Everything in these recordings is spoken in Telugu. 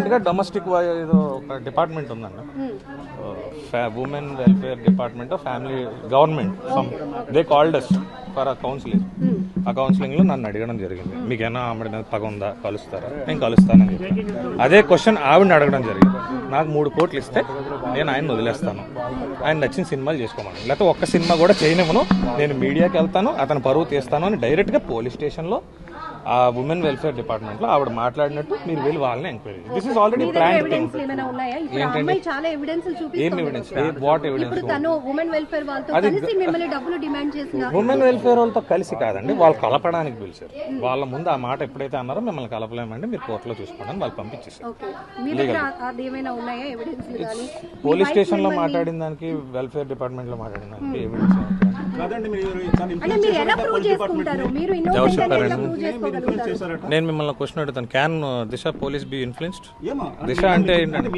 రీసెంట్గా డొమెస్టిక్ ఏదో ఒక డిపార్ట్మెంట్ ఉందండి, women welfare department of family government some they called us for a counselling. ఆ కౌన్సిలింగ్లో నన్ను అడగడం జరిగింది, మీకేనా ఆవిడ మీద పగ ఉందా, కలుస్తారా? నేను కలుస్తానని చెప్పాను. అదే క్వశ్చన్ ఆవిడని అడగడం జరిగింది. నాకు 3 కోట్లు ఇస్తే నేను ఆయన వదిలేస్తాను, ఆయన నచ్చిన సినిమాలు చేసుకోమని, లేకపోతే ఒక్క సినిమా కూడా చేయనివ్వను, నేను మీడియాకి వెళ్తాను, అతను పరువు తీస్తాను అని డైరెక్ట్గా పోలీస్ స్టేషన్లో ఆ ఉమెన్ వెల్ఫేర్ డిపార్ట్మెంట్ లో ఆవిడ మాట్లాడినట్టు మీరు వెళ్ళి వాళ్ళని enquiry. This is already plan thing. ఏం evidence? What evidence? Women welfare వాళ్ళతో కలిసి కాదండి, వాళ్ళు కలపడానికి పిలిచారు. వాళ్ళ ముందు ఆ మాట ఎప్పుడైతే అన్నారో మిమ్మల్ని కలపలేమండి, మీరు కోర్టులో చూసుకోండి వాళ్ళు పంపించేసారు. పోలీస్ స్టేషన్ లో మాట్లాడిన దానికి, వెల్ఫేర్ డిపార్ట్మెంట్ లో మాట్లాడిన దానికి ఎవిడెన్స్ ఎవరు చెప్పారండి? నేను మిమ్మల్ని క్వశ్చన్ అడుగుతాను, can Disha police be influenced? Disha అంటే ఏంటంటే,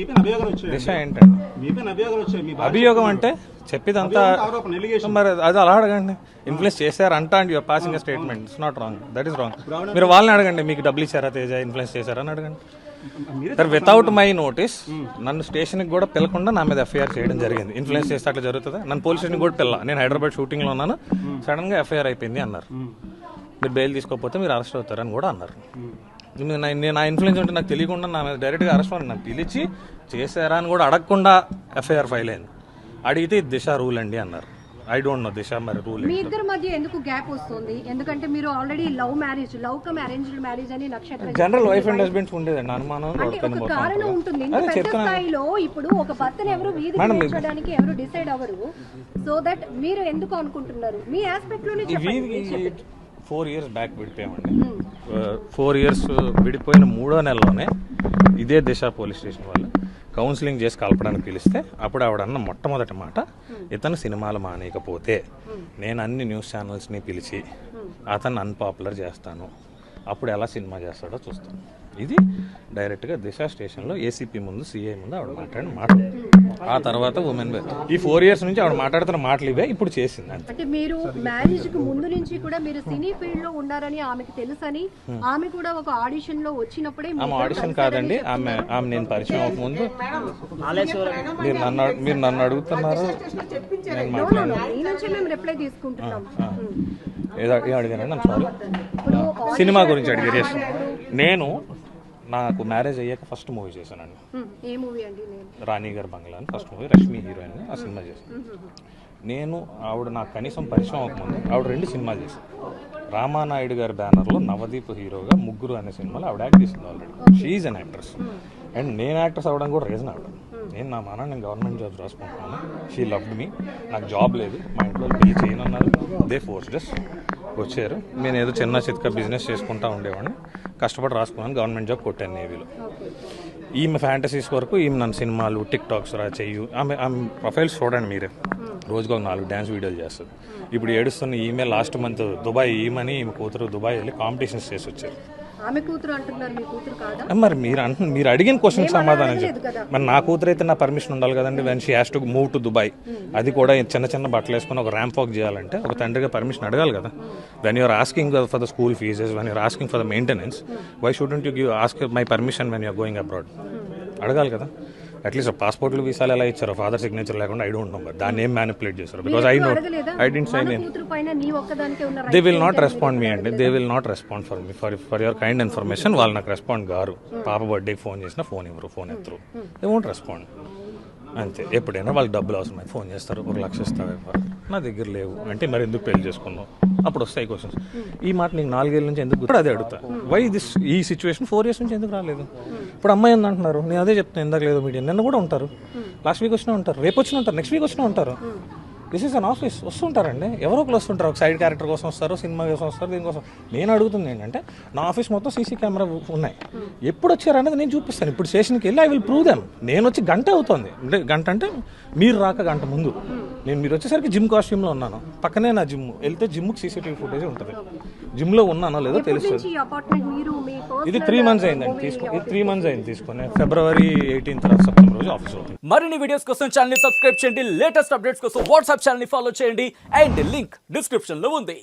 దిశ ఏంటండి అభియోగం అంటే? చెప్పేదంతా మరి అది అలా అడగండి, ఇన్ఫ్లుయెన్స్ చేశారంట and your passing statement. It's not wrong, that is wrong. మీరు వాళ్ళని అడగండి, మీకు డబ్బులు ఇచ్చారా తేజ, ఇన్ఫ్లుయెన్స్ చేశారా అని అడగండి. సార్ వితౌట్ మై నోటీస్ నన్ను స్టేషన్కి కూడా పిలకుండా నా మీద ఎఫ్ఐఆర్ చేయడం జరిగింది. ఇన్ఫ్లుయెన్స్ చేస్తే అట్లా జరుగుతుందా? నన్ను పోలీస్ స్టేషన్ కూడా పిల్ల, నేను హైదరాబాద్ షూటింగ్లో ఉన్నాను, సడన్గా ఎఫ్ఐఆర్ అయిపోయింది అన్నారు. మీరు బెయిల్ తీసుకోకపోతే మీరు అరెస్ట్ అవుతారని కూడా అన్నారు. నేను నా ఇన్ఫ్లుయెన్స్ ఉంటే నాకు తెలియకుండా నా మీద డైరెక్ట్గా అరెస్ట్ అవ్వండి, నాకు పిలిచి చేశారా అని కూడా అడగకుండా ఎఫ్ఐఆర్ ఫైల్ అయింది. అడిగితే ఇది దిశ రూల్ అండి అన్నారు. ఐ డోంట్ నో దిశ మరి రూల్. మీ ఇద్దరి మధ్య ఎందుకు గ్యాప్ వస్తుంది? ఎందుకంటే మీరు already love come arranged marriage అని నక్షత్రం జనరల్ వైఫ్ అండ్ హస్బెండ్స్ ఉండేదండి అనుమానం. కారణం ఉంటుంది, పెద్ద స్థాయిలో ఇప్పుడు ఒక భర్తను ఎవరు వీధి చేయడానికి ఎవరు డిసైడ్ అవ్వరు. సో దట్ మీరు ఎందుకు అనుకుంటున్నారు? మీ ఆస్పెక్ట్ లోనే చెప్పండి. 4 years బ్యాక్ విడిపోయామండి. 4 years విడిపోయిన 3వ నెలలోనే ఇదే దిశ పోలీస్ స్టేషన్ వాళ్ళు కౌన్సిలింగ్ చేసి కలపడానికి పిలిస్తే అప్పుడు ఆవిడ అన్న మొట్టమొదటి మాట, ఇతను సినిమాలు మానేయకపోతే నేను అన్ని న్యూస్ ఛానల్స్ని పిలిచి అతను అన్పాపులర్ చేస్తాను, అప్పుడు ఎలా సినిమా చేస్తాడో చూస్తాను. ఇది డైరెక్ట్గా దిశ స్టేషన్లో ఏసీపీ ముందు, సిఐ ముందు ఆవిడ మాట్లాడిన మాట. ఆ తర్వాత ఉమెన్ ఈ 4 years నుంచి ఆవిడ మాట్లాడుతున్న మాటలు ఇవే ఇప్పుడు చేసింది. అంటే మీరు మ్యారేజ్ కి ముందు నుంచి కూడా మీరు సినీ ఫీల్డ్ లో ఉన్నారని ఆమెకి తెలుసని, ఆమె కూడా ఒక ఆడిషన్ లో వచ్చినప్పుడే, ఆమె ఆడిషన్ కాదండి, ఆమె నేను పరిచయం అవ్వకముందు మీరు నన్ను అడుగుతున్నారు, నేను మాట్లాడాను రిప్లై తీసుకుంటున్నాం. అడిగానండి నన్ను, సారీ, సినిమా గురించి అడిగారు. నేను నాకు మ్యారేజ్ అయ్యాక ఫస్ట్ మూవీ చేశానండి, రాణి గారి బంగ్లా అని ఫస్ట్ మూవీ, రష్మి హీరోయిన్, ఆ సినిమా చేశాను. నేను ఆవిడ నాకు కనీసం పరిచయం అవ్వకముందు ఆవిడ 2 సినిమాలు చేశాను. రామానాయుడు గారి బ్యానర్లో నవదీప్ హీరోగా 3 అనే సినిమాలో ఆవిడ యాక్ట్ చేసింది already. She is an actress and నేను యాక్ట్రెస్ అవ్వడం కూడా రీజన్ ఆవిడ. నేను నేను గవర్నమెంట్ జాబ్స్ రాసుకుంటున్నాను, షీ లవ్డ్ మీ, నాకు జాబ్ లేదు, మా ఇంట్లో పెళ్లి చేయనన్నారు, దే ఫోర్స్డ్ వచ్చారు. నేను ఏదో చిన్న చిత్క బిజినెస్ చేసుకుంటూ ఉండేవాడిని, కష్టపడి రాసుకున్నాను, గవర్నమెంట్ జాబ్ కొట్టాను నేవీలో. ఈమె ఫ్యాంటసీస్ వరకు ఈమె నన్ను సినిమాలు, టిక్ టాక్స్ చెయ్యు, ఆమె ప్రొఫైల్స్ చూడండి మీరే, రోజుకు ఒక 4 డ్యాన్స్ వీడియోలు చేస్తుంది. ఇప్పుడు ఏడుస్తున్న ఈమె లాస్ట్ మంత్ దుబాయ్ ఈమెని ఈమె కూతురు దుబాయ్ వెళ్ళి కాంపిటీషన్స్ చేసి వచ్చారు. మరి మీరు అడిగిన క్వశ్చన్ సమాధానం చెప్పి, మరి నా కూతురు అయితే నా పర్మిషన్ ఉండాలి కదండి. When she has to move to Dubai, అది కూడా చిన్న బట్టలు వేసుకుని ఒక ర్యాంప్ వాక్ చేయాలంటే ఒక తండ్రిగా పర్మిషన్ అడగాలి కదా. When you're asking for the school fees, when you're asking for the maintenance, why shouldn't you ask my permission when you're going abroad? అడగాలి కదా. అట్లీస్ట్ పాస్పోర్ట్లు వీసాలు ఎలా ఇచ్చారో ఫాదర్ సిగ్నేచర్ లేకుండా ఐ డోంట్ నో, దాన్ని ఏం మ్యానిపులేట్ చేస్తారు. Because I didn't sign in. They will not respond me అండి, they will not respond for me, for your kind information. వాళ్ళు నాకు రెస్పాండ్ గారు. పాప బర్త్డేకి ఫోన్ చేసినా ఫోన్ ఇవ్వరు, ఫోన్ ఎత్తరు, దే వోంట్ రెస్పాండ్. అంతే. ఎప్పుడైనా వాళ్ళకి డబ్బులు అవసరమై ఫోన్ చేస్తారు, 1 లక్ష ఇస్తావా, నా దగ్గర లేవు అంటే మరి ఎందుకు పెళ్లి చేసుకున్నావు, అప్పుడు వస్తాయి క్వశ్చన్స్. ఈ మాట నీకు 4 ఏళ్ళ నుంచి ఎందుకు, అదే అడుగుతా, వై దిస్, ఈ సిచ్యువేషన్ 4 years నుంచి ఎందుకు రాలేదు? ఇప్పుడు అమ్మాయి అంటున్నారు, నేను అదే చెప్తాను, ఎందుకు లేదు మీడియా. నిన్న కూడా ఉంటారు, లాస్ట్ వీక్ వచ్చినా ఉంటారు, రేపు వచ్చినా ఉంటారు, నెక్స్ట్ వీక్ వచ్చినా ఉంటారు. దిస్ ఈస్ అన్ ఆఫీస్, వస్తుంటారండి, ఎవరో ఒకరు వస్తుంటారు, ఒక సైడ్ క్యారెక్టర్ కోసం వస్తారు, సినిమా కోసం వస్తారు, దీనికోసం. నేను అడుగుతుంది ఏంటంటే, నా ఆఫీస్ మొత్తం సీసీ కెమెరా ఉన్నాయి, ఎప్పుడు వచ్చారు అనేది నేను చూపిస్తాను. ఇప్పుడు స్టేషన్కి వెళ్ళి ఐ విల్ ప్రూవ్ దెమ్. నేను వచ్చి గంట అవుతుంది, అంటే గంట అంటే మీరు రాక గంట ముందు మీరు వచ్చేసరికి జిమ్ కాస్ట్యూమ్లో ఉన్నాను, పక్కనే నా జిమ్, వెళ్తే జిమ్కి సీసీటీవీ ఫుటేజ్ ఉంటుంది, జిమ్లో ఉన్నానో లేదో తెలుస్తుంది. ఇది 3 months అయిందండి తీసుకుని, ఇది 3 months అయింది తీసుకుని. February 18th సెప్టెంబర్ రోజు ఆఫీస్ అవుతుంది. మరిన్ని వీడియోస్ కోసం ఛానల్ ని సబ్స్క్రైబ్ చేయండి, లేటెస్ట్ అప్డేట్స్ కోసం వాట్సాప్ ఛానల్ ని ఫాలో చేయండి, అండ్ లింక్ డిస్క్రిప్షన్ లో ఉంది.